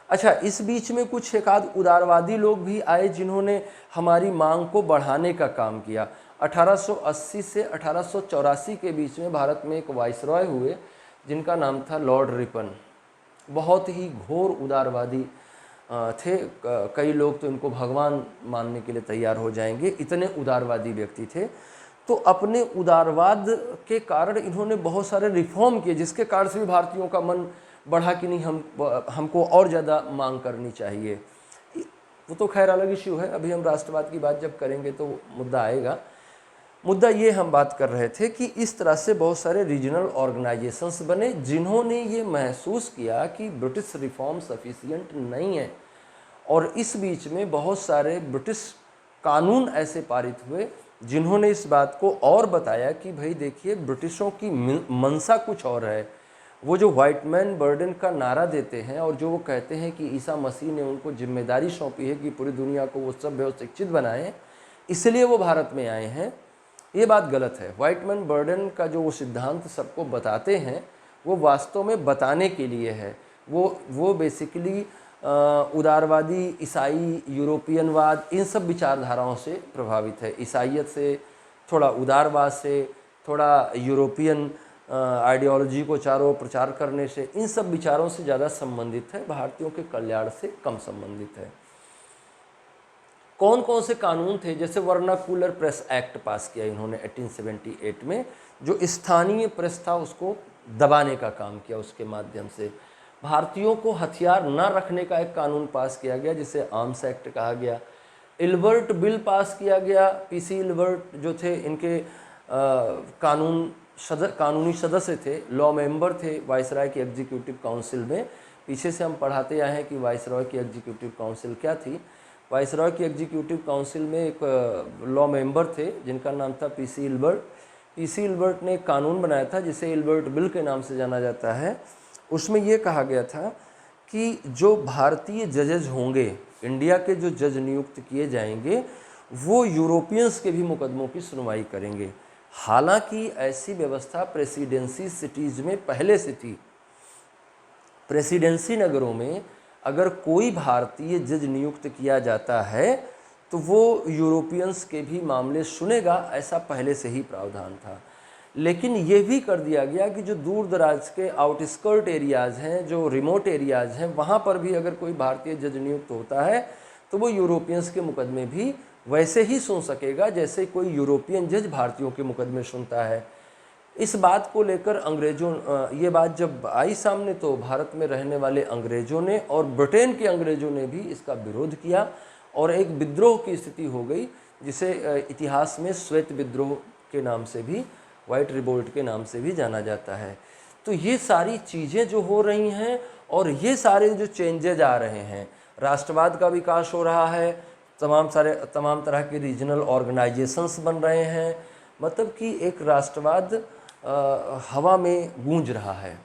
अच्छा, इस बीच में कुछ एक आध उदारवादी लोग भी आए जिन्होंने हमारी मांग को बढ़ाने का काम किया। 1880 से 1884 के बीच में भारत में एक वाइसरॉय हुए जिनका नाम था लॉर्ड रिपन। बहुत ही घोर उदारवादी थे। कई लोग तो इनको भगवान मानने के लिए तैयार हो जाएंगे, इतने उदारवादी व्यक्ति थे। तो अपने उदारवाद के कारण इन्होंने बहुत सारे रिफॉर्म किए, जिसके कारण से भी भारतीयों का मन बढ़ा कि नहीं, हमको और ज़्यादा मांग करनी चाहिए। वो तो खैर अलग इश्यू है, अभी हम राष्ट्रवाद की बात जब करेंगे तो मुद्दा आएगा। मुद्दा ये हम बात कर रहे थे कि इस तरह से बहुत सारे रीजनल ऑर्गेनाइजेशंस बने जिन्होंने ये महसूस किया कि ब्रिटिश रिफॉर्म सफिशिएंट नहीं है, और इस बीच में बहुत सारे ब्रिटिश कानून ऐसे पारित हुए जिन्होंने इस बात को और बताया कि भाई देखिए, ब्रिटिशों की मंशा कुछ और है। वो जो व्हाइट मैन बर्डन का नारा देते हैं और जो वो कहते हैं कि ईसा मसीह ने उनको जिम्मेदारी सौंपी है कि पूरी दुनिया को वो सभ्य और शिक्षित बनाएं, इसलिए वो भारत में आए हैं, ये बात गलत है। व्हाइट मैन बर्डन का जो वो सिद्धांत सबको बताते हैं वो वास्तव में बताने के लिए है। वो बेसिकली उदारवादी, ईसाई, यूरोपियनवाद, इन सब विचारधाराओं से प्रभावित है। ईसाइयत से, थोड़ा उदारवाद से, थोड़ा यूरोपियन आइडियोलॉजी को चारों प्रचार करने से, इन सब विचारों से ज़्यादा संबंधित है, भारतीयों के कल्याण से कम संबंधित है। कौन कौन से कानून थे? जैसे वर्नाकुलर प्रेस एक्ट पास किया इन्होंने 1878 में, जो स्थानीय प्रेस था उसको दबाने का काम किया। उसके माध्यम से भारतीयों को हथियार न रखने का एक कानून पास किया गया जिसे आर्म्स एक्ट कहा गया। इल्बर्ट बिल पास किया गया। पीसी इल्बर्ट जो थे, इनके कानूनी सदस्य थे, लॉ मेंबर थे वाइसरॉय की एग्जीक्यूटिव काउंसिल में। पीछे से हम पढ़ाते आए हैं कि वाइसरॉय की एग्जीक्यूटिव काउंसिल क्या थी। वाइसरॉय की एग्जीक्यूटिव काउंसिल में एक लॉ मेंबर थे जिनका नाम था पीसी इल्बर्ट। पीसी इल्बर्ट ने एक कानून बनाया था जिसे इल्बर्ट बिल के नाम से जाना जाता है। उसमें ये कहा गया था कि जो भारतीय जजेज होंगे, इंडिया के जो जज नियुक्त किए जाएंगे, वो यूरोपियंस के भी मुकदमों की सुनवाई करेंगे। हालांकि ऐसी व्यवस्था प्रेसिडेंसी सिटीज़ में पहले से थी। प्रेसिडेंसी नगरों में अगर कोई भारतीय जज नियुक्त किया जाता है तो वो यूरोपियंस के भी मामले सुनेगा, ऐसा पहले से ही प्रावधान था। लेकिन ये भी कर दिया गया कि जो दूर दराज के आउटस्कर्ट एरियाज़ हैं, जो रिमोट एरियाज़ हैं, वहाँ पर भी अगर कोई भारतीय जज नियुक्त होता है तो वो यूरोपियंस के मुकदमे भी वैसे ही सुन सकेगा जैसे कोई यूरोपियन जज भारतीयों के मुकदमे सुनता है। इस बात को लेकर अंग्रेज़ों, ये बात जब आई सामने तो भारत में रहने वाले अंग्रेज़ों ने और ब्रिटेन के अंग्रेज़ों ने भी इसका विरोध किया और एक विद्रोह की स्थिति हो गई, जिसे इतिहास में श्वेत विद्रोह के नाम से भी, वाइट रिवोल्ट के नाम से भी जाना जाता है। तो ये सारी चीज़ें जो हो रही हैं और ये सारे जो चेंजेज आ रहे हैं, राष्ट्रवाद का विकास हो रहा है, तमाम तरह के रीजनल ऑर्गेनाइजेशंस बन रहे हैं, मतलब कि एक राष्ट्रवाद हवा में गूंज रहा है।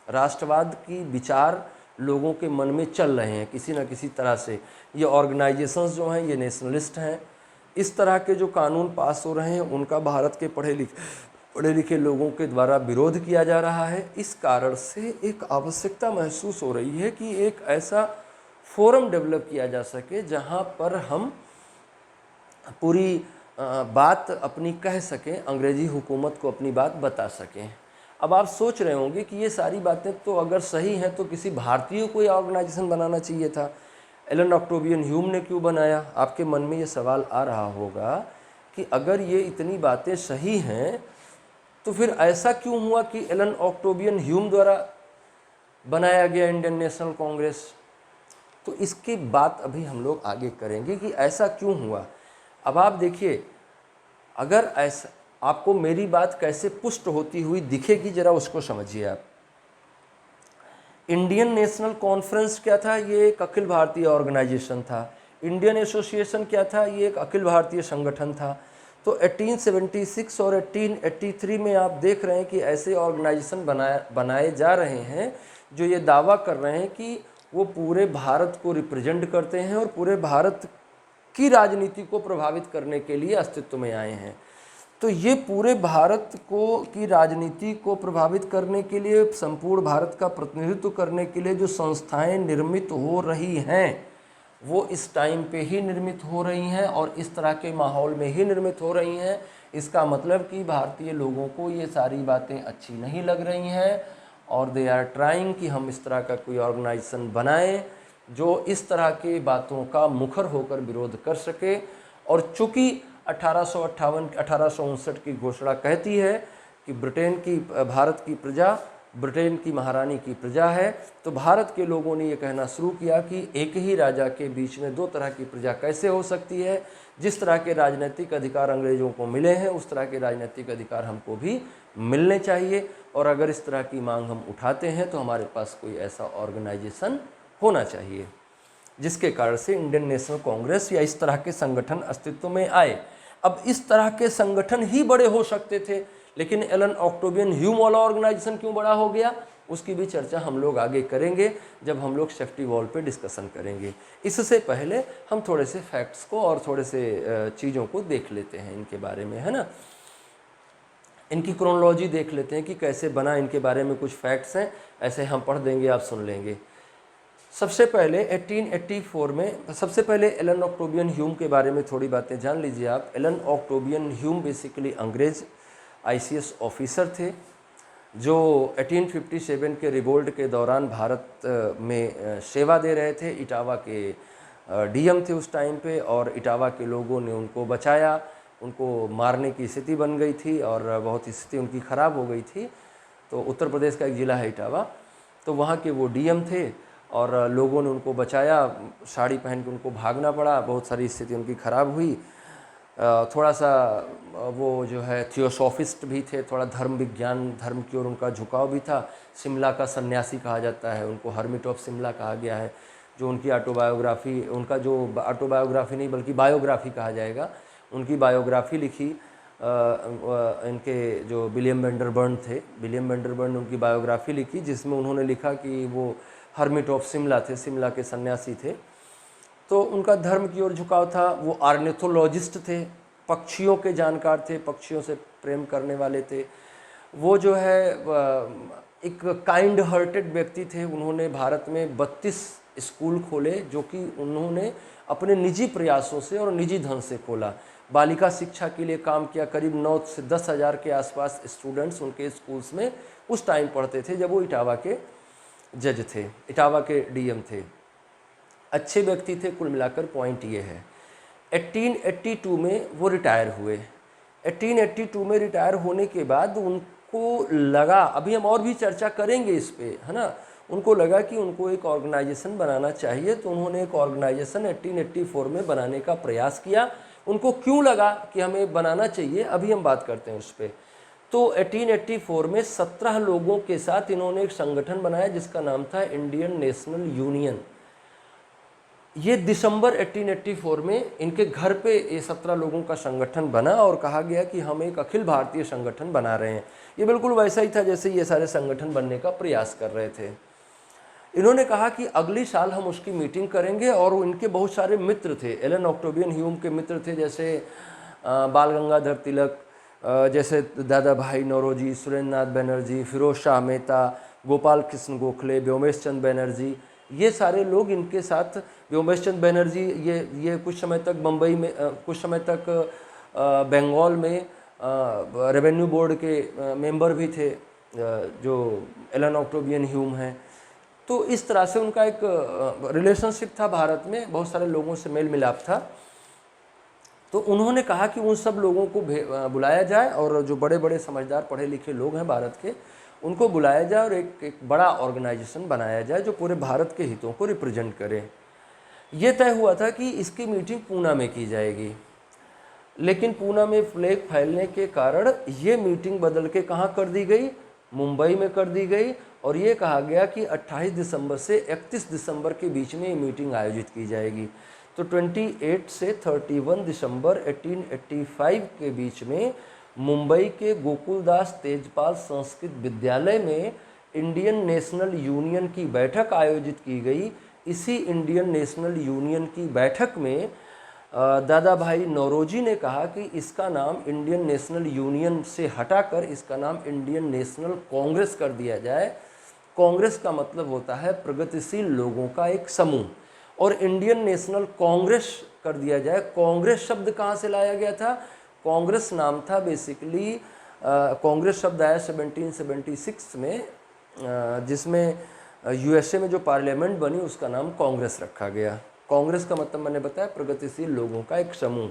राष्ट्रवाद की विचार लोगों के मन में चल रहे हैं किसी न किसी तरह से। ये ऑर्गेनाइजेशंस जो हैं ये नेशनलिस्ट हैं। इस तरह के जो कानून पास हो रहे हैं उनका भारत के पढ़े लिखे लोगों के द्वारा विरोध किया जा रहा है। इस कारण से एक आवश्यकता महसूस हो रही है कि एक ऐसा फोरम डेवलप किया जा सके जहां पर हम पूरी बात अपनी कह सकें, अंग्रेज़ी हुकूमत को अपनी बात बता सकें। अब आप सोच रहे होंगे कि ये सारी बातें तो अगर सही हैं तो किसी भारतीय को ये ऑर्गेनाइजेशन बनाना चाहिए था, एलन ऑक्टोवियन ह्यूम ने क्यों बनाया? आपके मन में ये सवाल आ रहा होगा कि अगर ये इतनी बातें सही हैं तो फिर ऐसा क्यों हुआ कि एलन ऑक्टोवियन ह्यूम द्वारा बनाया गया इंडियन नेशनल कांग्रेस? तो इसकी बात अभी हम लोग आगे करेंगे कि ऐसा क्यों हुआ। अब आप देखिए, अगर ऐसा आपको मेरी बात कैसे पुष्ट होती हुई दिखेगी, जरा उसको समझिए आप। इंडियन नेशनल कॉन्फ्रेंस क्या था? ये एक अखिल भारतीय ऑर्गेनाइजेशन था। इंडियन एसोसिएशन क्या था? ये एक अखिल भारतीय संगठन था। तो 1876 और 1883 में आप देख रहे हैं कि ऐसे ऑर्गेनाइजेशन बनाए जा रहे हैं जो ये दावा कर रहे हैं कि वो पूरे भारत को रिप्रेजेंट करते हैं और पूरे भारत की राजनीति को प्रभावित करने के लिए अस्तित्व में आए हैं। तो ये पूरे भारत को की राजनीति को प्रभावित करने के लिए, संपूर्ण भारत का प्रतिनिधित्व करने के लिए जो संस्थाएं निर्मित हो रही हैं वो इस टाइम पे ही निर्मित हो रही हैं और इस तरह के माहौल में ही निर्मित हो रही हैं। इसका मतलब कि भारतीय लोगों को ये सारी बातें अच्छी नहीं लग रही हैं और दे आर ट्राइंग कि हम इस तरह का कोई ऑर्गेनाइजेशन बनाएं जो इस तरह के बातों का मुखर होकर विरोध कर सके। और चूँकि 1859 की घोषणा कहती है कि भारत की प्रजा ब्रिटेन की महारानी की प्रजा है, तो भारत के लोगों ने ये कहना शुरू किया कि एक ही राजा के बीच में दो तरह की प्रजा कैसे हो सकती है। जिस तरह के राजनीतिक अधिकार अंग्रेज़ों को मिले हैं उस तरह के राजनीतिक अधिकार हमको भी मिलने चाहिए, और अगर इस तरह की मांग हम उठाते हैं तो हमारे पास कोई ऐसा ऑर्गेनाइजेशन होना चाहिए जिसके कारण से इंडियन नेशनल कांग्रेस या इस तरह के संगठन अस्तित्व में आए। अब इस तरह के संगठन ही बड़े हो सकते थे, लेकिन एलन ऑक्टेवियन ह्यूम वाला ऑर्गेनाइजेशन क्यों बड़ा हो गया, उसकी भी चर्चा हम लोग आगे करेंगे जब हम लोग सेफ्टी वॉल पे डिस्कशन करेंगे। इससे पहले हम थोड़े से फैक्ट्स को और थोड़े से चीज़ों को देख लेते हैं इनके बारे में, है ना। इनकी क्रोनोलॉजी देख लेते हैं कि कैसे बना, इनके बारे में कुछ फैक्ट्स हैं, ऐसे हम पढ़ देंगे, आप सुन लेंगे। सबसे पहले 1884 में, सबसे पहले एलन ऑक्टेवियन ह्यूम के बारे में थोड़ी बातें जान लीजिए आप। एलन ऑक्टेवियन ह्यूम बेसिकली अंग्रेज ICS ऑफिसर थे जो 1857 के रिवोल्ट के दौरान भारत में सेवा दे रहे थे। इटावा के DM थे उस टाइम पे, और इटावा के लोगों ने उनको बचाया। उनको मारने की स्थिति बन गई थी और बहुत स्थिति उनकी ख़राब हो गई थी। तो उत्तर प्रदेश का एक ज़िला है इटावा, तो वहाँ के वो DM थे और लोगों ने उनको बचाया। साड़ी पहन के उनको भागना पड़ा, बहुत सारी स्थिति उनकी ख़राब हुई। थोड़ा सा वो जो है थियोसॉफिस्ट भी थे, थोड़ा धर्म विज्ञान, धर्म की ओर उनका झुकाव भी था। शिमला का सन्यासी कहा जाता है उनको, हर्मिट ऑफ शिमला कहा गया है। जो उनकी ऑटोबायोग्राफी, उनका जो ऑटोबायोग्राफी नहीं बल्कि बायोग्राफी कहा जाएगा, उनकी बायोग्राफी लिखी इनके जो विलियम वेंडरबर्न थे, विलियम वेंडरबर्न ने उनकी बायोग्राफी लिखी जिसमें उन्होंने लिखा कि वो हर्मिट ऑफ शिमला थे, शिमला के सन्यासी थे। तो उनका धर्म की ओर झुकाव था। वो ऑर्निथोलॉजिस्ट थे, पक्षियों के जानकार थे, पक्षियों से प्रेम करने वाले थे। वो जो है एक काइंड हार्टेड व्यक्ति थे। उन्होंने भारत में 32 स्कूल खोले जो कि उन्होंने अपने निजी प्रयासों से और निजी धन से खोला। बालिका शिक्षा के लिए काम किया। करीब 9 से 10 हज़ार के आसपास स्टूडेंट्स उनके स्कूल्स में उस टाइम पढ़ते थे जब वो इटावा के जज थे, इटावा के DM थे। अच्छे व्यक्ति थे। कुल मिलाकर पॉइंट ये है, 1882 में वो रिटायर हुए। 1882 में रिटायर होने के बाद उनको लगा, अभी हम और भी चर्चा करेंगे इस पे, है ना, उनको लगा कि उनको एक ऑर्गेनाइजेशन बनाना चाहिए। तो उन्होंने एक ऑर्गेनाइजेशन 1884 में बनाने का प्रयास किया। उनको क्यों लगा कि हमें बनाना चाहिए, अभी हम बात करते हैं उस पर। तो 1884 में 17 लोगों के साथ इन्होंने एक संगठन बनाया जिसका नाम था इंडियन नेशनल यूनियन। ये दिसंबर 1884 में इनके घर पे ये 17 लोगों का संगठन बना और कहा गया कि हम एक अखिल भारतीय संगठन बना रहे हैं। ये बिल्कुल वैसा ही था जैसे ये सारे संगठन बनने का प्रयास कर रहे थे। इन्होंने कहा कि अगली साल हम उसकी मीटिंग करेंगे, और इनके बहुत सारे मित्र थे। एलन ऑक्टेवियन ह्यूम के मित्र थे जैसे बाल गंगाधर तिलक, जैसे दादा भाई नौरोजी, सुरेंद्र नाथ बनर्जी, फिरोज शाह मेहता, गोपाल कृष्ण गोखले, व्योमेश चंद बनर्जी, ये सारे लोग इनके साथ। व्योमेश चंद बनर्जी ये कुछ समय तक बम्बई में, कुछ समय तक बंगाल में रेवेन्यू बोर्ड के मेंबर भी थे जो एलन ऑक्टेवियन ह्यूम हैं। तो इस तरह से उनका एक रिलेशनशिप था, भारत में बहुत सारे लोगों से मेल मिलाप था। तो उन्होंने कहा कि उन सब लोगों को बुलाया जाए और जो बड़े बड़े समझदार पढ़े लिखे लोग हैं भारत के, उनको बुलाया जाए और एक बड़ा ऑर्गेनाइजेशन बनाया जाए जो पूरे भारत के हितों को रिप्रेजेंट करे। ये तय हुआ था कि इसकी मीटिंग पूना में की जाएगी, लेकिन पूना में प्लेग फैलने के कारण ये मीटिंग बदल के कहाँ कर दी गई, मुंबई में कर दी गई। और ये कहा गया कि 28 दिसंबर से 31 दिसंबर के बीच में ये मीटिंग आयोजित की जाएगी। तो 28 से 31 दिसंबर 1885 के बीच में मुंबई के गोकुलदास तेजपाल संस्कृत विद्यालय में इंडियन नेशनल यूनियन की बैठक आयोजित की गई। इसी इंडियन नेशनल यूनियन की बैठक में दादा भाई नौरोजी ने कहा कि इसका नाम इंडियन नेशनल यूनियन से हटाकर इसका नाम इंडियन नेशनल कांग्रेस कर दिया जाए। कांग्रेस का मतलब होता है प्रगतिशील लोगों का एक समूह, और इंडियन नेशनल कांग्रेस कर दिया जाए। कांग्रेस शब्द कहाँ से लाया गया था? कांग्रेस नाम था बेसिकली, कांग्रेस शब्द आया 1776 में, जिसमें यूएसए में जो पार्लियामेंट बनी उसका नाम कांग्रेस रखा गया। कांग्रेस का मतलब मैंने बताया प्रगतिशील लोगों का एक समूह,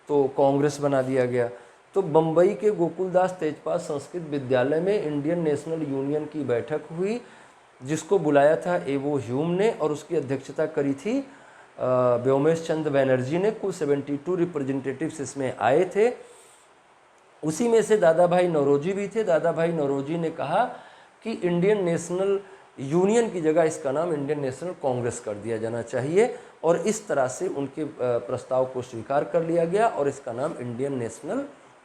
तो कांग्रेस बना दिया गया। तो बम्बई के गोकुलदास तेजपाल संस्कृत विद्यालय में इंडियन नेशनल यूनियन की बैठक हुई, जिसको बुलाया था एवो ह्यूम ने, और उसकी अध्यक्षता करी थी व्योमेश चंद्र बैनर्जी ने। कुल 72 रिप्रेजेंटेटिव्स इसमें आए थे। उसी में से दादा भाई नौरोजी भी थे। दादा भाई नौरोजी ने कहा कि इंडियन नेशनल यूनियन की जगह इसका नाम इंडियन नेशनल कांग्रेस कर दिया जाना चाहिए, और इस तरह से उनके प्रस्ताव को स्वीकार कर लिया गया और इसका नाम इंडियन नेशनल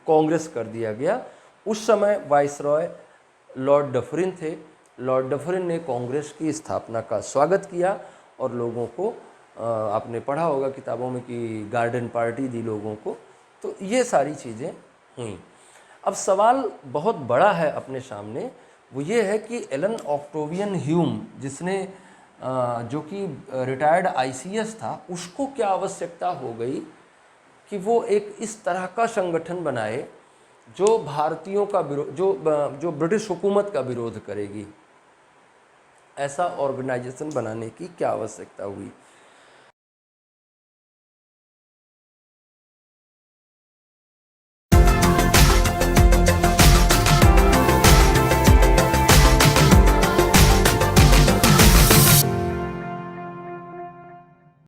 कांग्रेस कर दिया गया। उस समय वाइसरॉय लॉर्ड डफरिन थे। लॉर्ड डफरिन ने कांग्रेस की स्थापना का स्वागत किया और लोगों को, आपने पढ़ा होगा किताबों में कि गार्डन पार्टी दी लोगों को। तो ये सारी चीज़ें हुई। अब सवाल बहुत बड़ा है अपने सामने, वो ये है कि एलन ऑक्टेवियन ह्यूम, जिसने जो कि रिटायर्ड आईसीएस था, उसको क्या आवश्यकता हो गई कि वो एक इस तरह का संगठन बनाए जो भारतीयों का विरोध, जो ब्रिटिश हुकूमत का विरोध करेगी। ऐसा ऑर्गेनाइजेशन बनाने की क्या आवश्यकता हुई?